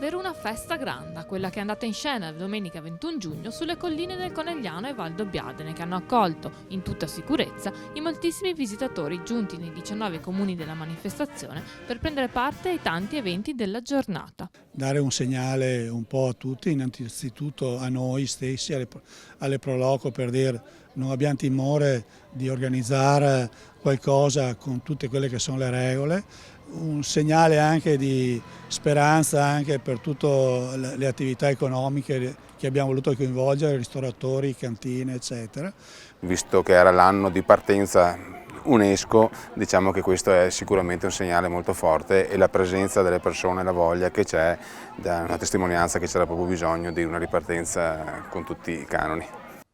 davvero una festa grande, quella che è andata in scena domenica 21 giugno sulle colline del Conegliano e Valdobbiadene, che hanno accolto in tutta sicurezza i moltissimi visitatori giunti nei 19 comuni della manifestazione per prendere parte ai tanti eventi della giornata. Dare un segnale un po' a tutti, innanzitutto a noi stessi, alle Pro Loco, per dire non abbiamo timore di organizzare qualcosa con tutte quelle che sono le regole, un segnale anche di speranza anche per tutte le attività economiche che abbiamo voluto coinvolgere, ristoratori, cantine eccetera. Visto che era l'anno di partenza UNESCO, diciamo che questo è sicuramente un segnale molto forte e la presenza delle persone, la voglia che c'è, dà una testimonianza che c'era proprio bisogno di una ripartenza con tutti i canoni.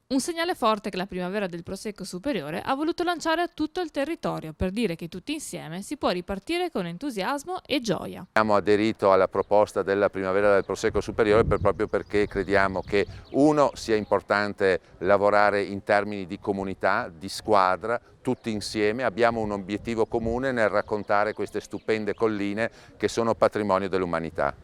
Un segnale forte che la Primavera del Prosecco Superiore ha voluto lanciare a tutto il territorio per dire che tutti insieme si può ripartire con entusiasmo e gioia. Abbiamo aderito alla proposta della Primavera del Prosecco Superiore proprio perché crediamo che sia importante lavorare in termini di comunità, di squadra, tutti insieme. Abbiamo un obiettivo comune nel raccontare queste stupende colline che sono patrimonio dell'umanità.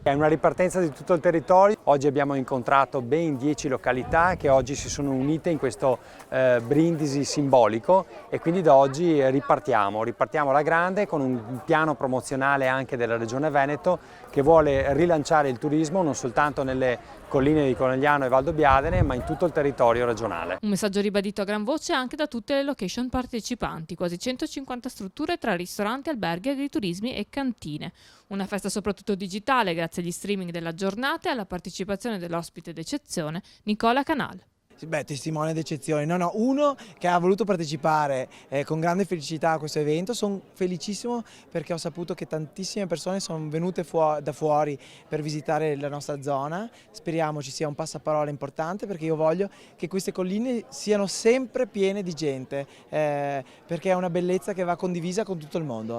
È una ripartenza di tutto il territorio. Oggi abbiamo incontrato ben 10 località che oggi si sono unite in questo brindisi simbolico e quindi da oggi ripartiamo alla grande con un piano promozionale anche della Regione Veneto che vuole rilanciare il turismo non soltanto nelle colline di Conegliano e Valdobbiadene ma in tutto il territorio regionale. Un messaggio ribadito a gran voce anche da tutte le location partecipanti, quasi 150 strutture tra ristoranti, alberghi, agriturismi e cantine. Una festa soprattutto digitale grazie agli streaming della giornata e alla partecipazione dell'ospite d'eccezione Nicola Canal. Beh, testimone d'eccezione, uno che ha voluto partecipare con grande felicità a questo evento. Sono felicissimo perché ho saputo che tantissime persone sono venute da fuori per visitare la nostra zona. Speriamo ci sia un passaparola importante perché io voglio che queste colline siano sempre piene di gente perché è una bellezza che va condivisa con tutto il mondo.